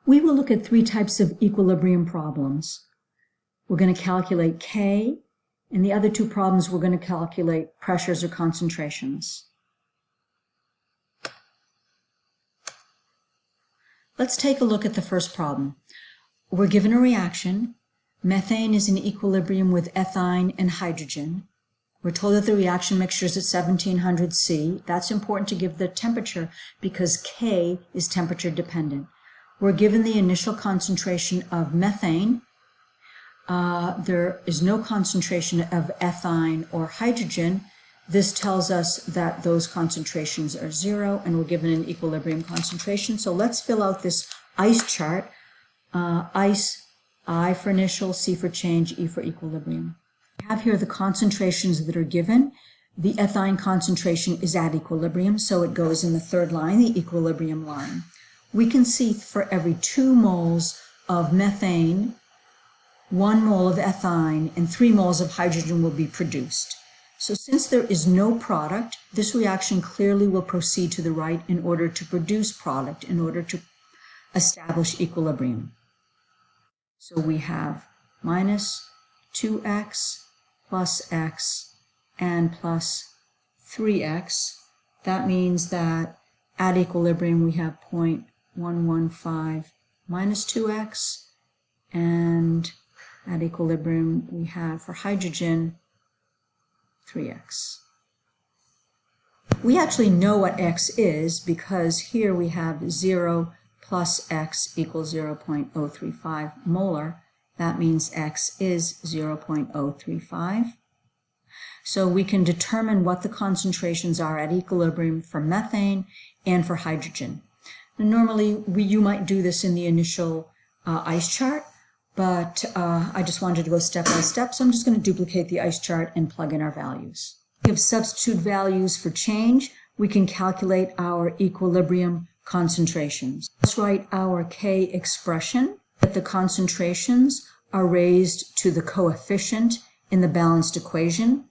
We will look at three types of equilibrium problems. We're going to calculate K, and the other two problems we're going to calculate pressures or concentrations. Let's take a look at the first problem. We're given a reaction. Methane is in equilibrium with ethyne and hydrogen. We're told that the reaction mixture is at 1700 C. That's important to give the temperature because K is temperature dependent. We're given the initial concentration of methane. There is no concentration of ethyne or hydrogen. This tells us that those concentrations are zero, and we're given an equilibrium concentration. So let's fill out this ICE chart. ICE, I for initial, C for change, E for equilibrium. We have here the concentrations that are given. The ethyne concentration is at equilibrium, so it goes in the third line, the equilibrium line. We can see for every 2 moles of methane, 1 mole of ethyne, and 3 moles of hydrogen will be produced. So since there is no product, this reaction clearly will proceed to the right in order to produce product, in order to establish equilibrium. So we have minus 2x plus x and plus 3x. That means that at equilibrium we have 0.115 minus 2x, and at equilibrium we have for hydrogen 3x. We actually know what x is because here we have 0 plus x equals 0.035 molar. That means x is 0.035. So we can determine what the concentrations are at equilibrium for methane and for hydrogen. And normally you might do this in the initial ICE chart, but I just wanted to go step by step, so I'm just going to duplicate the ICE chart and plug in our values. We have substitute values for change. We can calculate our equilibrium concentrations. Let's write our K expression that the concentrations are raised to the coefficient in the balanced equation.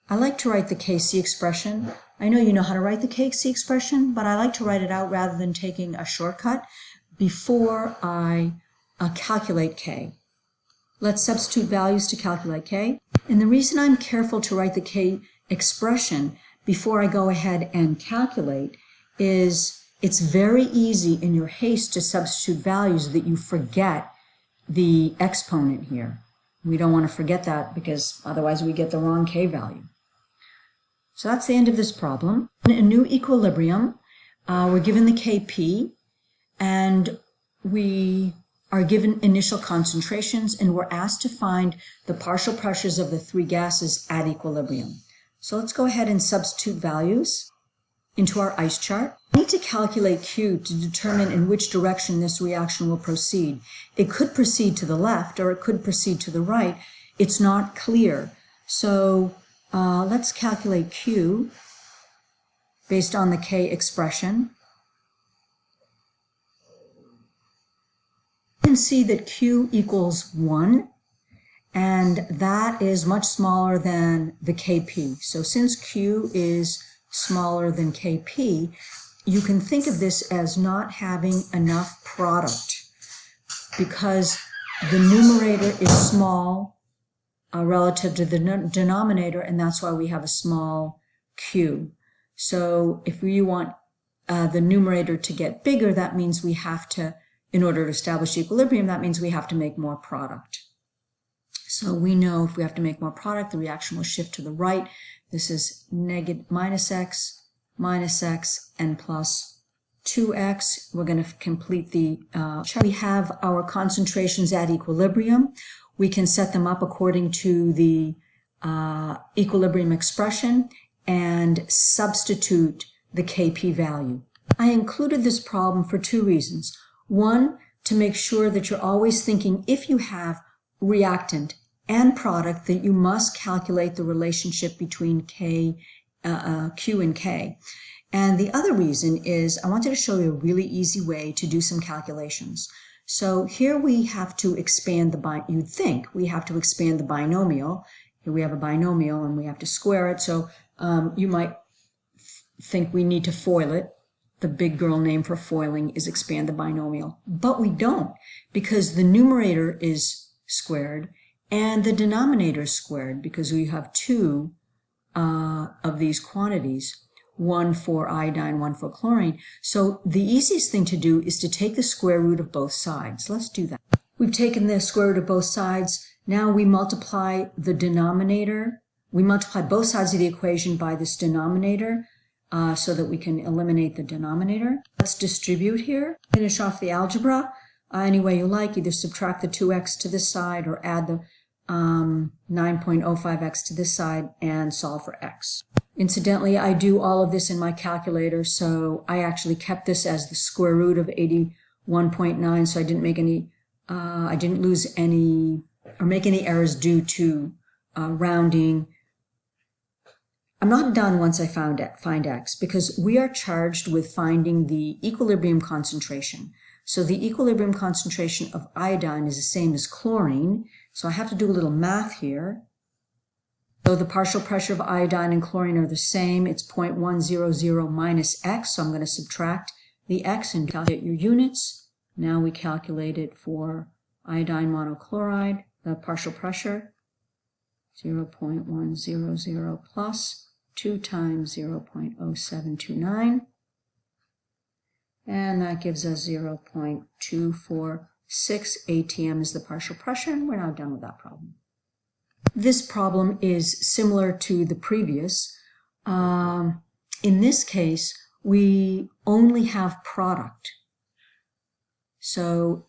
I like to write the Kc expression. I know you know how to write the Kc expression, but I like to write it out rather than taking a shortcut before I calculate K. Let's substitute values to calculate K. And the reason I'm careful to write the K expression before I go ahead and calculate is it's very easy in your haste to substitute values that you forget the exponent here. We don't want to forget that because otherwise we get the wrong K value. So that's the end of this problem. In a new equilibrium, we're given the Kp, and we are given initial concentrations, and we're asked to find the partial pressures of the 3 gases at equilibrium. So let's go ahead and substitute values into our ICE chart. We need to calculate Q to determine in which direction this reaction will proceed. It could proceed to the left or it could proceed to the right. It's not clear. So let's calculate Q based on the K expression. You can see that Q equals 1, and that is much smaller than the Kp. So since Q is smaller than Kp, you can think of this as not having enough product because the numerator is small relative to the denominator, and that's why we have a small q. So if we want the numerator to get bigger, that means we have to, in order to establish equilibrium, that means we have to make more product. So we know if we have to make more product, the reaction will shift to the right. This is minus x, and plus 2x. We're going to complete the chart. We have our concentrations at equilibrium. We can set them up according to the equilibrium expression and substitute the Kp value. I included this problem for 2 reasons. One, to make sure that you're always thinking if you have reactant and product that you must calculate the relationship between Q and K. And the other reason is I wanted to show you a really easy way to do some calculations. So here we have to expand you'd think we have to expand the binomial. Here we have a binomial and we have to square it. So you might think we need to FOIL it. the big girl name for foiling is expand the binomial. But we don't, because the numerator is squared and the denominator is squared, because we have two of these quantities, one for iodine, one for chlorine. So the easiest thing to do is to take the square root of both sides. Let's do that. We've taken the square root of both sides. Now we multiply the denominator. We multiply both sides of the equation by this denominator so that we can eliminate the denominator. Let's distribute here. Finish off the algebra any way you like. Either subtract the 2x to this side or add the 9.05x to this side and solve for x. Incidentally, I do all of this in my calculator, so I actually kept this as the square root of 81.9, so I didn't make any, I didn't lose any or make any errors due to rounding. I'm not done once I find x, because we are charged with finding the equilibrium concentration. So the equilibrium concentration of iodine is the same as chlorine, so I have to do a little math here. So the partial pressure of iodine and chlorine are the same. It's 0.100 minus x, so I'm going to subtract the x and calculate your units. Now we calculate it for iodine monochloride, the partial pressure, 0.100 plus 2 times 0.0729. And that gives us 0.246 atm is the partial pressure, and we're now done with that problem. This problem is similar to the previous. In this case, we only have product. So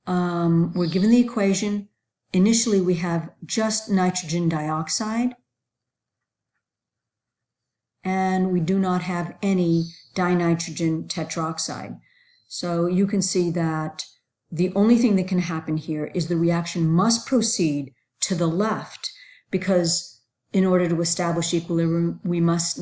we're given the equation. Initially, we have just nitrogen dioxide, and we do not have any dinitrogen tetroxide. So you can see that the only thing that can happen here is the reaction must proceed to the left, because in order to establish equilibrium, we must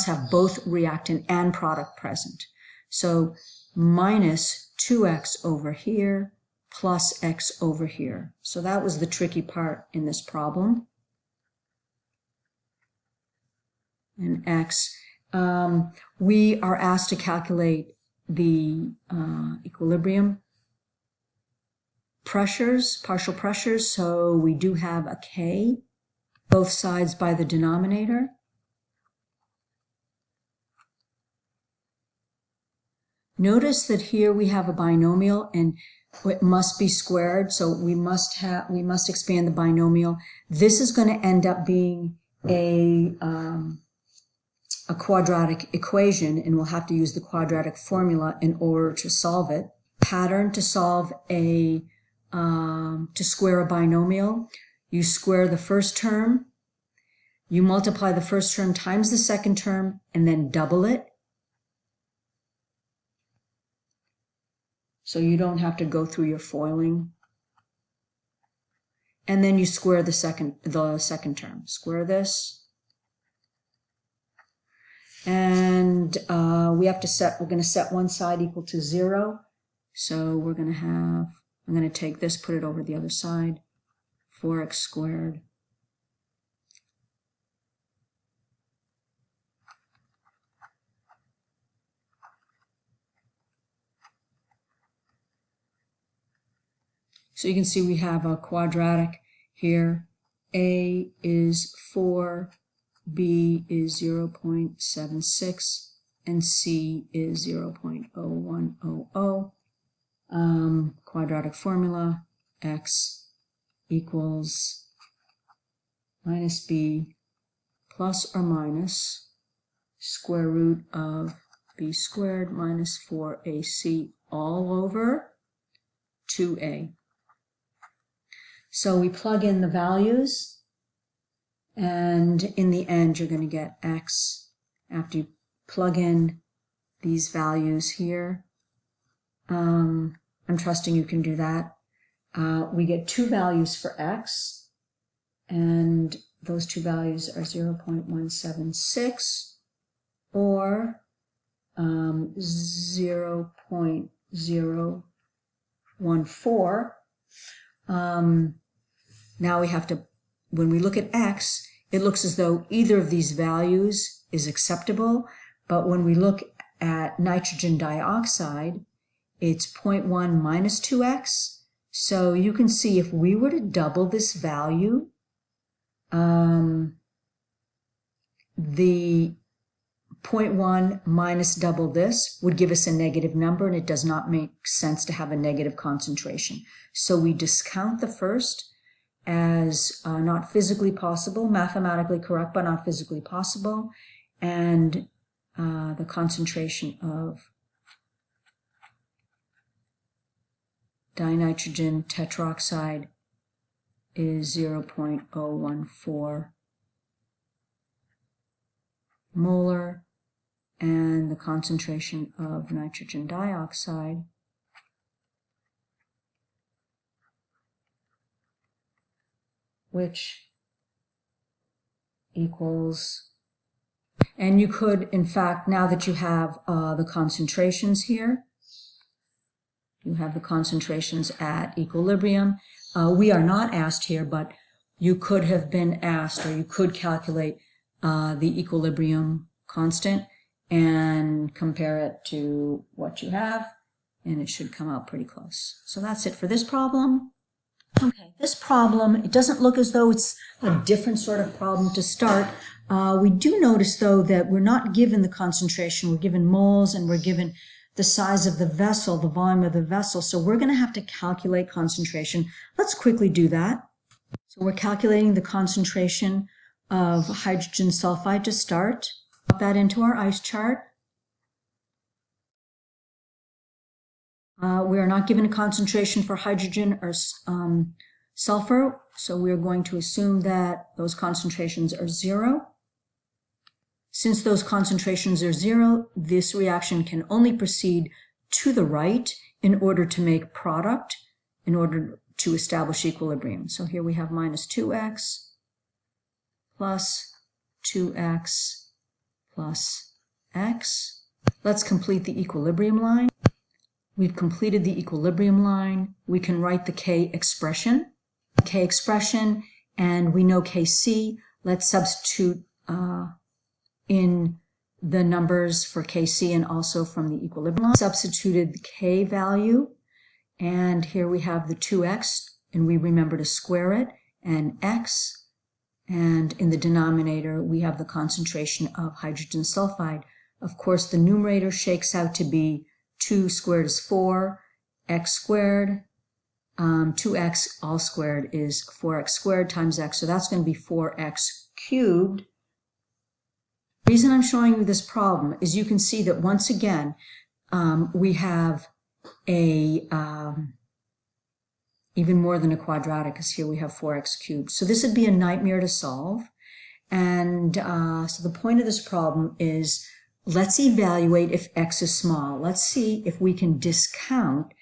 have both reactant and product present. So minus 2x over here plus x over here. So that was the tricky part in this problem. And x, we are asked to calculate the equilibrium pressures, partial pressures, so we do have a K, both sides by the denominator. Notice that here we have a binomial and it must be squared, so we must expand the binomial. This is going to end up being a quadratic equation, and we'll have to use the quadratic formula in order to solve it. Pattern to solve to square a binomial. You square the first term, you multiply the first term times the second term, and then double it. So you don't have to go through your foiling. And then you square the second term. Square this. And we're going to set one side equal to 0. So we're going to have, I'm going to take this, put it over the other side, 4x squared. So you can see we have a quadratic here. A is 4, B is 0.76, and C is 0.0100. Quadratic formula, x equals minus b plus or minus square root of b squared minus 4ac all over 2a. So we plug in the values, and in the end you're going to get x after you plug in these values here. I'm trusting you can do that. We get two values for x, and those two values are 0.176 or 0.014. Now we have to, when we look at x, it looks as though either of these values is acceptable, but when we look at nitrogen dioxide, it's 0.1 minus 2x. So you can see if we were to double this value, the 0.1 minus double this would give us a negative number, and it does not make sense to have a negative concentration. So we discount the first as not physically possible, mathematically correct, but not physically possible, and the concentration of dinitrogen tetroxide is 0.014 molar, and the concentration of nitrogen dioxide which equals, and you could, in fact, now that you have the concentrations here, you have the concentrations at equilibrium. We are not asked here, but you could have been asked, or you could calculate the equilibrium constant and compare it to what you have, and it should come out pretty close. So that's it for this problem. Okay, this problem, it doesn't look as though it's a different sort of problem to start. We do notice, though, that we're not given the concentration. We're given moles, and we're given the size of the vessel, the volume of the vessel. So we're going to have to calculate concentration. Let's quickly do that. So we're calculating the concentration of hydrogen sulfide to start. Put that into our ice chart. We are not given a concentration for hydrogen or sulfur, so we are going to assume that those concentrations are 0. Since those concentrations are 0, this reaction can only proceed to the right in order to make product, in order to establish equilibrium. So here we have minus 2x plus 2x plus x. Let's complete the equilibrium line. We've completed the equilibrium line. We can write the K expression, and we know Kc. Let's substitute in the numbers for Kc and also from the equilibrium line. Substituted the K value, and here we have the 2x, and we remember to square it, and x, and in the denominator we have the concentration of hydrogen sulfide. Of course, the numerator shakes out to be 2 squared is 4, x squared, 2x all squared is 4x squared times x, so that's going to be 4x cubed. The reason I'm showing you this problem is you can see that once again we have a even more than a quadratic, because here we have 4x cubed. So this would be a nightmare to solve, and so the point of this problem is, let's evaluate if x is small. Let's see if we can discount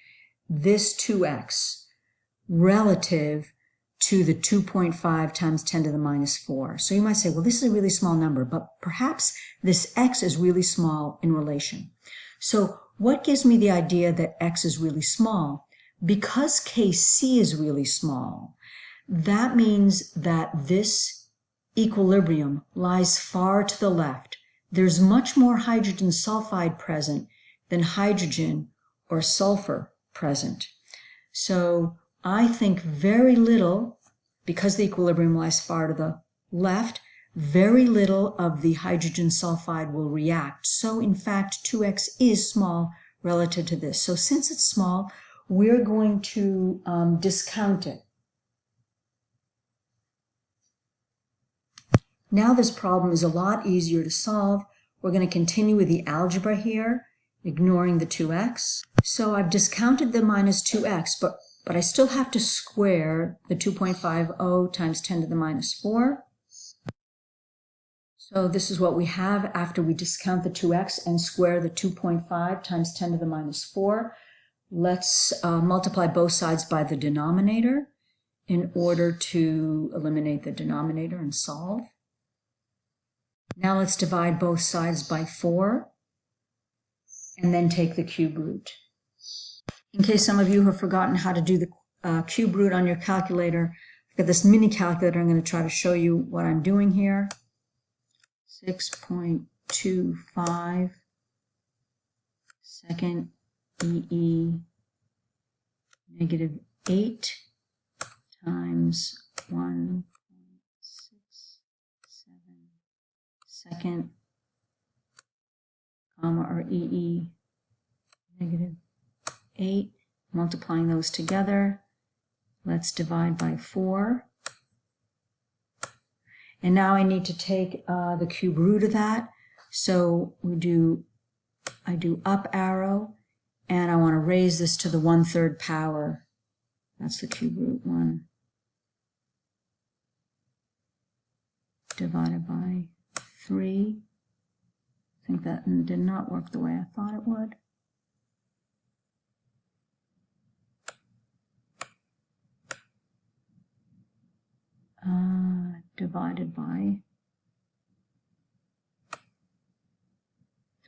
this 2x relative to the 2.5 times 10 to the minus 4. So you might say, well, this is a really small number, but perhaps this x is really small in relation. So what gives me the idea that x is really small? Because Kc is really small, that means that this equilibrium lies far to the left. There's much more hydrogen sulfide present than hydrogen or sulfur present. So I think very little, because the equilibrium lies far to the left, very little of the hydrogen sulfide will react. So in fact, 2x is small relative to this. So since it's small, we're going to discount it. Now this problem is a lot easier to solve. We're going to continue with the algebra here, ignoring the 2x. So I've discounted the minus 2x, but I still have to square the 2.50 times 10 to the minus 4. So this is what we have after we discount the 2x and square the 2.5 times 10 to the minus 4. Let's multiply both sides by the denominator in order to eliminate the denominator and solve. Now let's divide both sides by 4 and then take the cube root. In case some of you have forgotten how to do the cube root on your calculator, I've got this mini calculator. I'm going to try to show you what I'm doing here. 6.25 second EE negative 8 times 1.67 second, comma, or EE negative 8, multiplying those together. Let's divide by 4. And now I need to take the cube root of that. So I do up arrow, and I want to raise this to the 1/3 power. That's the cube root 1 divided by 3. I think that did not work the way I thought it would. Divided by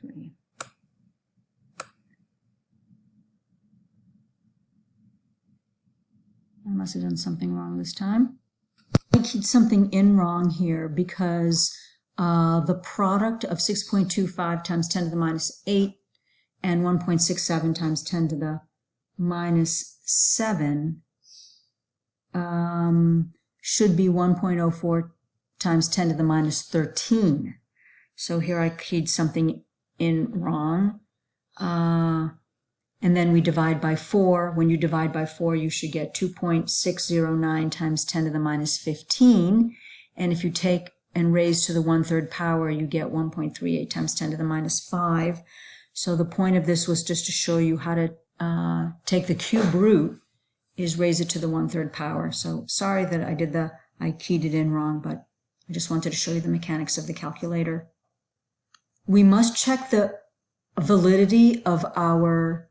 3. I must have done something wrong this time. I keyed something in wrong here because the product of 6.25 times 10 to the minus 8 and 1.67 times 10 to the minus 7 should be 1.04 times 10 to the minus 13. So here I keyed something in wrong. And then we divide by 4. When you divide by 4, you should get 2.609 times 10 to the minus 15. And if you take and raise to the 1/3 power, you get 1.38 times 10 to the minus 5. So the point of this was just to show you how to take the cube root is raise it to the 1/3 power. So sorry that I keyed it in wrong, but I just wanted to show you the mechanics of the calculator. We must check the validity of our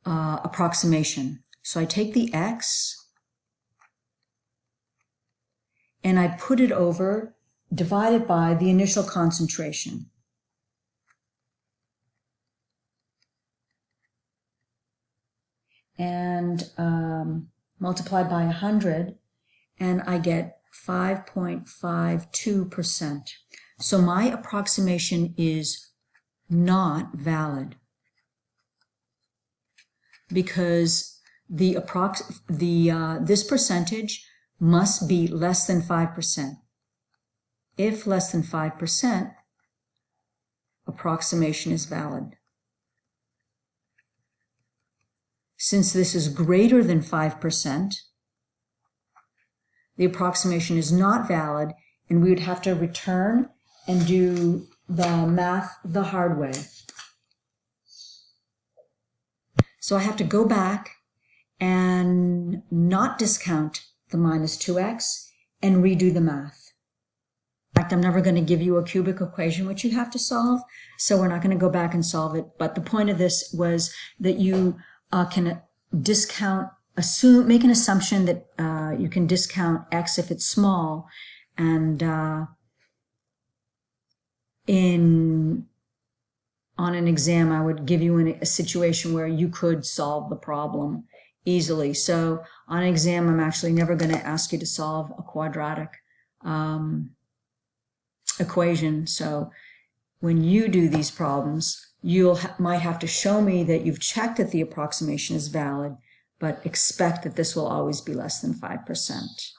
approximation. So I take the x and I put it over, divided by the initial concentration. And multiplied by 100, and I get 5.52%. So my approximation is not valid because this percentage must be less than 5%. If less than 5%, approximation is valid. Since this is greater than 5%, the approximation is not valid, and we would have to return and do the math the hard way. So I have to go back and not discount the minus 2x and redo the math. In fact, I'm never going to give you a cubic equation which you have to solve, so we're not going to go back and solve it. But the point of this was that you can discount, make an assumption that you can discount x if it's small, and on an exam I would give you a situation where you could solve the problem easily. So on an exam I'm actually never going to ask you to solve a quadratic equation. So when you do these problems, you might have to show me that you've checked that the approximation is valid, but expect that this will always be less than 5%.